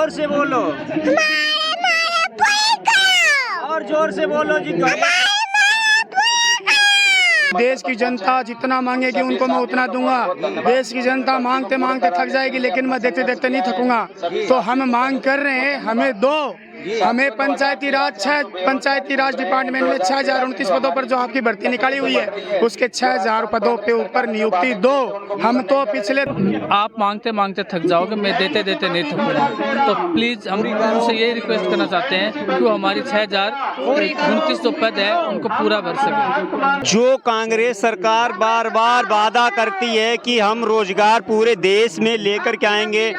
जोर से बोलो, और जोर से बोलो जी। देश की जनता जितना मांगेगी उनको मैं उतना दूंगा। देश की जनता मांगते मांगते थक जाएगी, लेकिन मैं देखते देखते नहीं थकूंगा। तो हम मांग कर रहे हैं, हमें दो। हमें पंचायती राज डिपार्टमेंट में 6029 पदों पर जो आपकी भर्ती निकाली हुई है, उसके 6000 पदों पे ऊपर नियुक्ति दो। हम तो पिछले आप मांगते मांगते थक जाओगे, मैं देते देते नहीं थकूंगा। तो प्लीज हम उनसे यही रिक्वेस्ट करना चाहते हैं कि वो हमारी 6029 जो पद है उनको पूरा भर सके। जो कांग्रेस सरकार बार बार वादा करती है कि हम रोजगार पूरे देश में लेकर के आएंगे,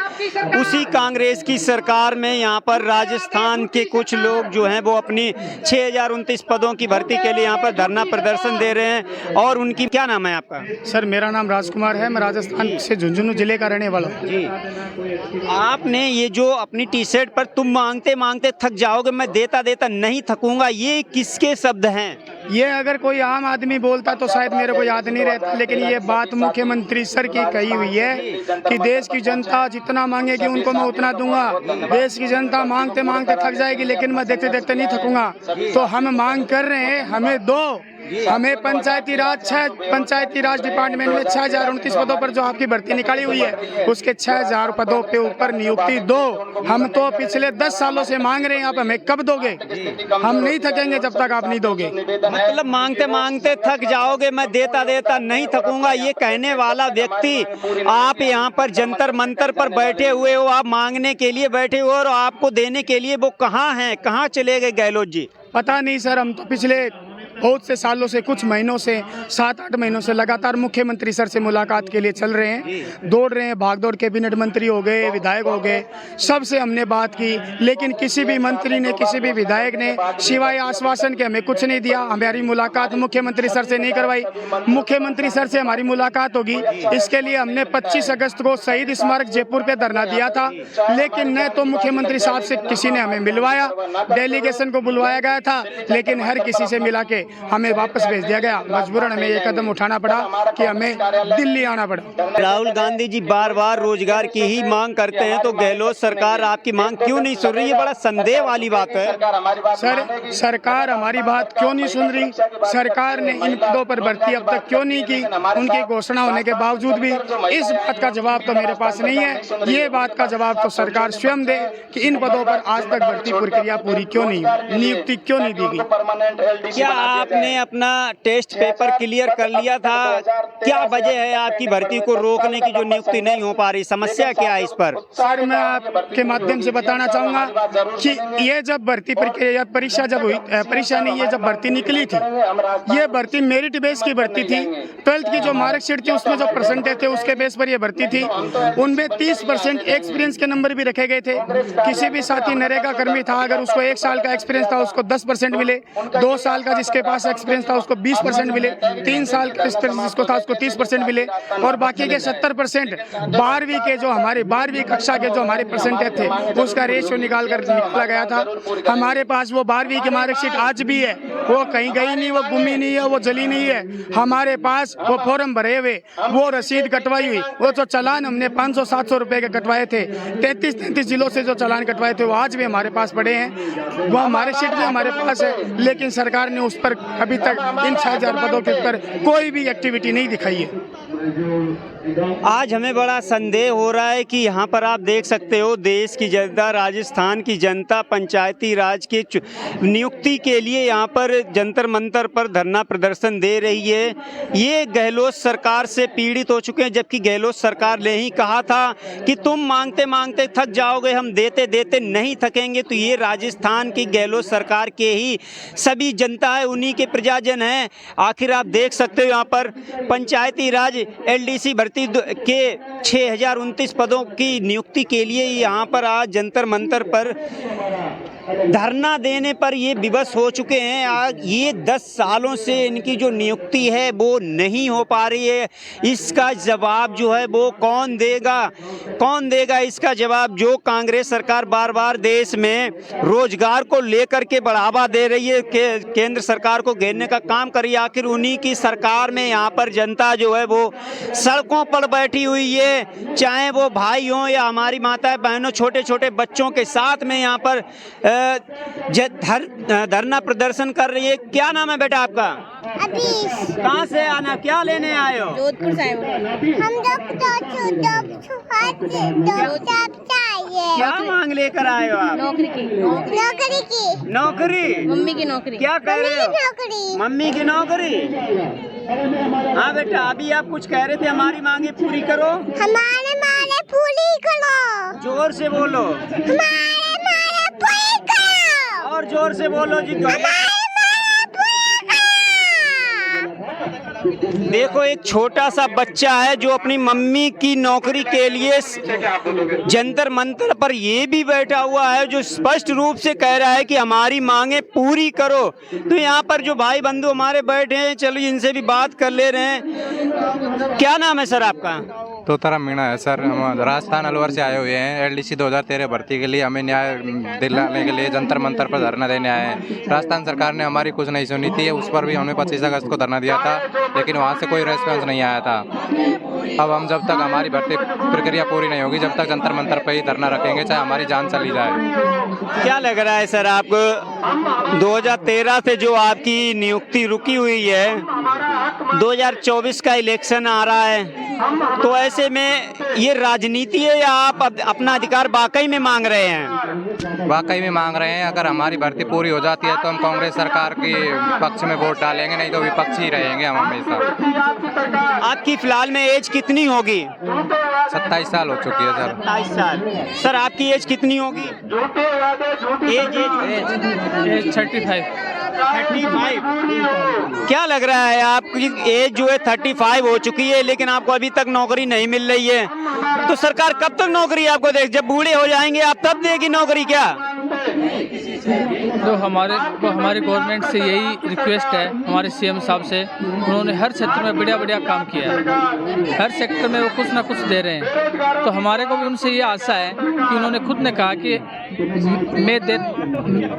उसी कांग्रेस की सरकार में यहाँ पर राजस्थान के कुछ लोग जो हैं वो अपनी 6029 पदों की भर्ती के लिए यहाँ पर धरना प्रदर्शन दे रहे हैं। और उनकी क्या नाम है आपका? सर, मेरा नाम राजकुमार है, मैं राजस्थान से झुंझुनू जिले का रहने वाला हूँ। जी, आपने ये जो अपनी टी शर्ट पर तुम मांगते मांगते थक जाओगे, मैं देता देता नहीं थकूंगा, ये किसके शब्द हैं? ये अगर कोई आम आदमी बोलता तो शायद मेरे को याद नहीं रहता, लेकिन ये बात मुख्यमंत्री सर की कही हुई है कि देश की जनता जितना मांगेगी उनको मैं उतना दूंगा। देश की जनता मांगते मांगते थक जाएगी, लेकिन मैं देखते देखते नहीं थकूंगा। तो हम मांग कर रहे हैं, हमें दो। हमें पंचायती राज डिपार्टमेंट में 6029 पदों पर जो आपकी भर्ती निकाली हुई है, उसके 6000 पदों पे ऊपर नियुक्ति दो। हम तो पिछले 10 सालों से मांग रहे हैं, आप हमें कब दोगे? हम नहीं थकेंगे जब तक आप नहीं दोगे। मतलब मांगते मांगते थक जाओगे, मैं देता देता नहीं थकूंगा, ये कहने वाला व्यक्ति, आप यहाँ पर जंतर मंतर पर बैठे हुए हो, आप मांगने के लिए बैठे हो और आपको देने के लिए वो कहाँ हैं, कहाँ चले गए गहलोत जी? पता नहीं सर, हम तो पिछले बहुत से सालों से, कुछ महीनों से, 7-8 महीनों से लगातार मुख्यमंत्री सर से मुलाकात के लिए चल रहे हैं, दौड़ रहे हैं, भागदौड़। कैबिनेट मंत्री हो गए, विधायक हो गए, सबसे हमने बात की, लेकिन किसी भी मंत्री ने, किसी भी विधायक ने सिवाय आश्वासन के हमें कुछ नहीं दिया। हमारी मुलाकात मुख्यमंत्री सर से नहीं करवाई। मुख्यमंत्री सर से हमारी मुलाकात होगी, इसके लिए हमने 25 अगस्त को शहीद स्मारक जयपुर पे धरना दिया था, लेकिन न तो मुख्यमंत्री साहब से किसी ने हमें मिलवाया, डेलीगेशन को बुलवाया गया था, लेकिन हर किसी से मिला के हमें वापस भेज दिया गया। मजबूरन हमें ये कदम उठाना पड़ा कि हमें दिल्ली आना पड़ा। राहुल गांधी जी बार बार रोजगार की ही मांग करते हैं, तो गहलोत सरकार आपकी मांग क्यों नहीं सुन रही? ये बड़ा संदेह वाली बात है। सर, सरकार हमारी बात क्यों नहीं सुन रही? सरकार ने इन पदों पर भर्ती अब तक क्यों नहीं की? उनकी घोषणा होने के बावजूद भी इस बात का जवाब तो मेरे पास नहीं है। ये बात का जवाब तो सरकार स्वयं दे कि इन पदों पर आज तक भर्ती प्रक्रिया पूरी क्यों नहीं हुई, नियुक्ति क्यों नहीं दी गई? क्या आपने अपना टेस्ट पेपर क्लियर कर लिया था? क्या वजह है आपकी भर्ती को रोकने की, जो नियुक्ति नहीं हो पा रही? समस्या क्या है इस पर? सर, मैं आपके माध्यम से बताना चाहूँगा कि ये जब भर्ती प्रक्रिया, परीक्षा जब हुई, परीक्षा नहीं, ये जब भर्ती निकली थी, ये भर्ती मेरिट बेस की भर्ती थी। 12th की जो मार्कशीट थी, उसमें जो परसेंटेज थे, उसके बेस पर ये भर्ती थी। उनमें 30% एक्सपीरियंस के नंबर भी रखे गए थे। किसी भी साथी नरेगा कर्मी था, अगर उसको 1 साल का एक्सपीरियंस था, उसको 10% मिले। 2 साल का जिसके पास एक्सपीरियंस था, उसको 20% मिले। 3 साल का एक्सपीरियंस जिसको था, उसको 30% मिले। और बाकी के 70% 12वीं के, जो हमारे 12वीं कक्षा के जो हमारे परसेंटेज थे, उसका रेशियो निकाला गया था। हमारे पास वो 12वीं की मार्कशीट आज भी है, वो कहीं गई नहीं, वो गुमी नहीं है, वो जली नहीं है। हमारे पास वो फॉर्म भरे हुए, वो रसीद कटवाई हुई, वो जो चालान हमने 500-700 रुपए के कटवाए थे, 33 जिलों से जो चालान कटवाए थे, वो आज भी हमारे पास पड़े हैं। वो मार्कशीट भी हमारे पास है, लेकिन सरकार ने उस पर अभी तक इन 6000 पदों के ऊपर कोई भी एक्टिविटी नहीं दिखाई है। आज हमें बड़ा संदेह हो रहा है कि यहाँ पर आप देख सकते हो, देश की जनता, राजस्थान की जनता पंचायती राज की नियुक्ति के लिए यहाँ पर जंतर मंतर पर धरना प्रदर्शन दे रही है। ये गहलोत सरकार से पीड़ित हो चुके हैं, जबकि गहलोत सरकार ने ही कहा था कि तुम मांगते मांगते थक जाओगे, हम देते देते नहीं थकेंगे। तो ये राजस्थान की गहलोत सरकार के ही सभी जनता है, उन्हीं के प्रजाजन हैं। आखिर आप देख सकते हो यहाँ पर पंचायती राज LDC भर्ती के 6029 पदों की नियुक्ति के लिए यहाँ पर आज जंतर मंतर पर धरना देने पर ये विवश हो चुके हैं। ये 10 सालों से इनकी जो नियुक्ति है वो नहीं हो पा रही है। इसका जवाब जो है वो कौन देगा इसका जवाब? जो कांग्रेस सरकार बार बार देश में रोजगार को लेकर के बढ़ावा दे रही है, केंद्र सरकार को घेरने का काम कर रही है, आखिर उन्हीं की सरकार में यहाँ पर जनता जो है वो सड़कों पर बैठी हुई है। चाहे वो भाई हों या हमारी माताएं बहनों, छोटे छोटे बच्चों के साथ में यहाँ पर धरना प्रदर्शन कर रही है। क्या नाम है बेटा आपका? अभी कहाँ से आना, क्या लेने आए हो? जोधपुर से आए हम क्या मांग लेकर आए हो आप? नौकरी। मम्मी की नौकरी। क्या कह रहे हो? मम्मी की नौकरी। हाँ बेटा, अभी आप कुछ कह रहे थे, हमारी मांगे पूरी करो। हमारे मांगे पूरी करो। जोर से बोलो। हमारे मांगे पूरी करो। और जोर से बोलो जी। देखो, एक छोटा सा बच्चा है जो अपनी मम्मी की नौकरी के लिए जंतर मंतर पर ये भी बैठा हुआ है, जो स्पष्ट रूप से कह रहा है कि हमारी मांगे पूरी करो। तो यहाँ पर जो भाई बंधु हमारे बैठे हैं, चलो इनसे भी बात कर ले रहे हैं। क्या नाम है सर आपका? तोताराम मीणा है सर। हम राजस्थान अलवर से आए हुए हैं। एलडीसी 2013 भर्ती के लिए हमें न्याय दिलाने के लिए जंतर मंतर पर धरना देने आए हैं। राजस्थान सरकार ने हमारी कुछ नहीं सुनी थी, उस पर भी हमने 25 अगस्त को धरना दिया था, लेकिन वहाँ से कोई रेस्पॉन्स नहीं आया था। अब हम जब तक हमारी भर्ती प्रक्रिया पूरी नहीं होगी, जब तक जंतर मंतर पर ही धरना रखेंगे, चाहे हमारी जान चली जाए। क्या लग रहा है सर आपको? 2013 से जो आपकी नियुक्ति रुकी हुई है, 2024 का इलेक्शन आ रहा है, तो ऐसे में ये राजनीति है या आप अपना अधिकार वाकई में मांग रहे हैं? वाकई में मांग रहे हैं। अगर हमारी भर्ती पूरी हो जाती है तो हम कांग्रेस सरकार के पक्ष में वोट डालेंगे, नहीं तो विपक्षी ही रहेंगे हम हमेशा। आपकी फिलहाल में एज कितनी होगी? 27 साल हो चुकी है सर। 27 साल। सर आपकी एज कितनी होगी? एज 35। क्या लग रहा है आपकी एज जो है 35 हो चुकी है, लेकिन आपको अभी तक नौकरी नहीं मिल रही है, तो सरकार कब तक नौकरी आपको देगी? जब बूढ़े हो जाएंगे आप तब देगी नौकरी क्या? तो हमारी गवर्नमेंट से यही रिक्वेस्ट है, हमारे सीएम साहब से। उन्होंने हर क्षेत्र में बढ़िया काम किया है, हर सेक्टर में वो कुछ ना कुछ दे रहे हैं। तो हमारे को भी उनसे ये आशा है कि उन्होंने खुद ने कहा कि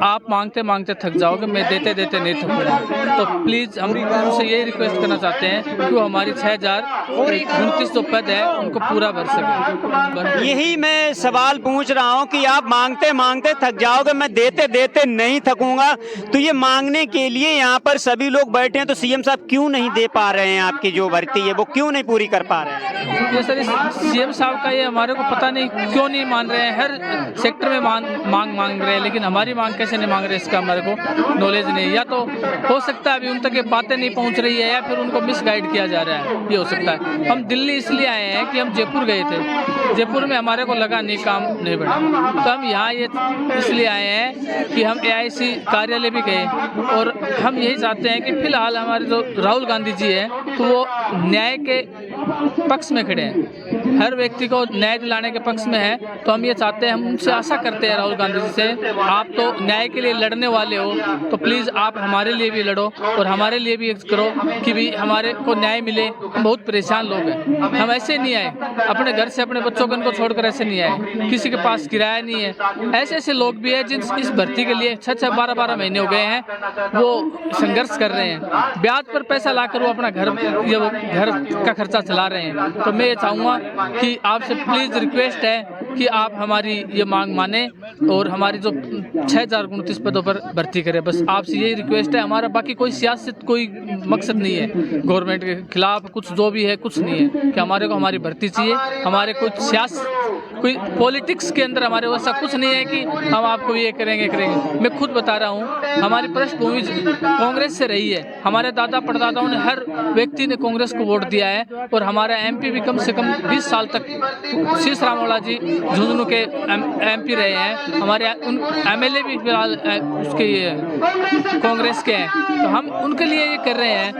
आप मांगते मांगते थक जाओगे, मैं देते देते नहीं थकूंगा। तो प्लीज़ हम उनसे यही रिक्वेस्ट करना चाहते हैं कि वो हमारी 6029 जो पद है उनको पूरा भर सके। यही मैं सवाल पूछ रहा हूँ कि आप मांगते मांगते थक जाओगे, मैं देते देते नहीं थकूंगा। तो ये मांगने के लिए यहाँ पर सभी लोग बैठे हैं, तो सीएम साहब क्यों नहीं दे पा रहे हैं? आपकी जो भर्ती है वो क्यों नहीं पूरी कर पा रहे हैं? ये सर, सीएम साहब का ये हमारे को पता नहीं क्यों नहीं मान रहे हैं। हर सेक्टर में मांग रहे हैं, लेकिन हमारी मांग कैसे नहीं मांग रहे इसका हमारे को नॉलेज नहीं। या तो हो सकता है अभी उन तक ये बातें नहीं पहुंच रही है, या फिर उनको मिसगाइड किया जा रहा है, ये हो सकता है। हम दिल्ली इसलिए आए हैं कि हम जयपुर गए थे, जयपुर में हमारे को लगा नहीं काम नहीं बढ़ा, तो हम यहाँ ये इसलिए आए हैं कि हम AIC कार्यालय भी गए, और हम यही चाहते हैं कि फिलहाल हमारे जो राहुल गांधी जी हैं तो वो न्याय के पक्ष में खड़े हैं, हर व्यक्ति को न्याय दिलाने के पक्ष में है। तो हम ये चाहते हैं, हम उनसे आशा करते हैं राहुल गांधी जी से, आप तो न्याय के लिए लड़ने वाले हो, तो प्लीज़ आप हमारे लिए भी लड़ो और हमारे लिए भी करो कि भी हमारे को न्याय मिले। हम बहुत परेशान लोग हैं, हम ऐसे नहीं आए अपने घर से अपने बच्चों को छोड़कर, ऐसे नहीं आए, किसी के पास किराया नहीं है। ऐसे ऐसे लोग भी हैं जिन इस भर्ती के लिए 6-6, 12-12 महीने हो गए हैं, वो संघर्ष कर रहे हैं, ब्याज पर पैसा लाकर वो अपना घर का खर्चा चला रहे हैं। तो मैं ये चाहूँगा कि आपसे प्लीज़ रिक्वेस्ट है कि आप हमारी ये मांग माने और हमारी जो 6029 पदों पर भर्ती करें, बस आपसे यही रिक्वेस्ट है। हमारा बाकी कोई सियासत कोई मकसद नहीं है, गवर्नमेंट के खिलाफ कुछ जो भी है कुछ नहीं है, कि हमारे को हमारी भर्ती चाहिए। हमारे कुछ सियासत कोई पॉलिटिक्स के अंदर हमारे वैसा कुछ नहीं है कि हम आपको ये करेंगे। मैं खुद बता रहा हूँ, हमारी पृष्ठभूमि कांग्रेस से रही है, हमारे दादा परदादाओं ने, हर व्यक्ति ने कांग्रेस को वोट दिया है, और हमारा MP भी कम से कम 20 20 साल तक शीश रामोला जी झुंझुनू के MP रहे हैं, हमारे उन MLA भी फिलहाल उसके कांग्रेस के हैं। तो हम उनके लिए ये कर रहे हैं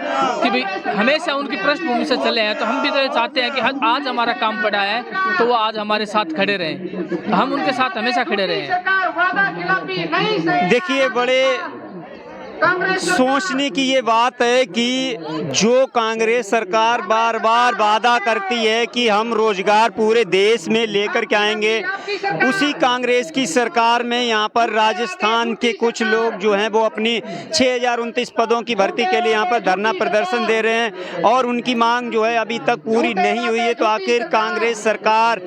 कि भाई हमेशा उनकी पृष्ठभूमि से चले हैं, तो हम भी तो ये चाहते हैं कि आज हमारा काम पड़ा है तो वो आज हमारे साथ खड़े रहें, तो हम उनके साथ हमेशा खड़े रहें। देखिए, बड़े सोचने की ये बात है कि जो कांग्रेस सरकार बार बार वादा करती है कि हम रोजगार पूरे देश में लेकर के आएंगे, उसी कांग्रेस की सरकार में यहाँ पर राजस्थान के कुछ लोग जो हैं वो अपनी 6029 पदों की भर्ती के लिए यहाँ पर धरना प्रदर्शन दे रहे हैं और उनकी मांग जो है अभी तक पूरी नहीं हुई है। तो आखिर कांग्रेस सरकार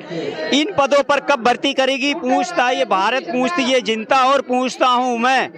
इन पदों पर कब भर्ती करेगी, पूछता है ये भारत, पूछती है जनता और पूछता हूँ मैं।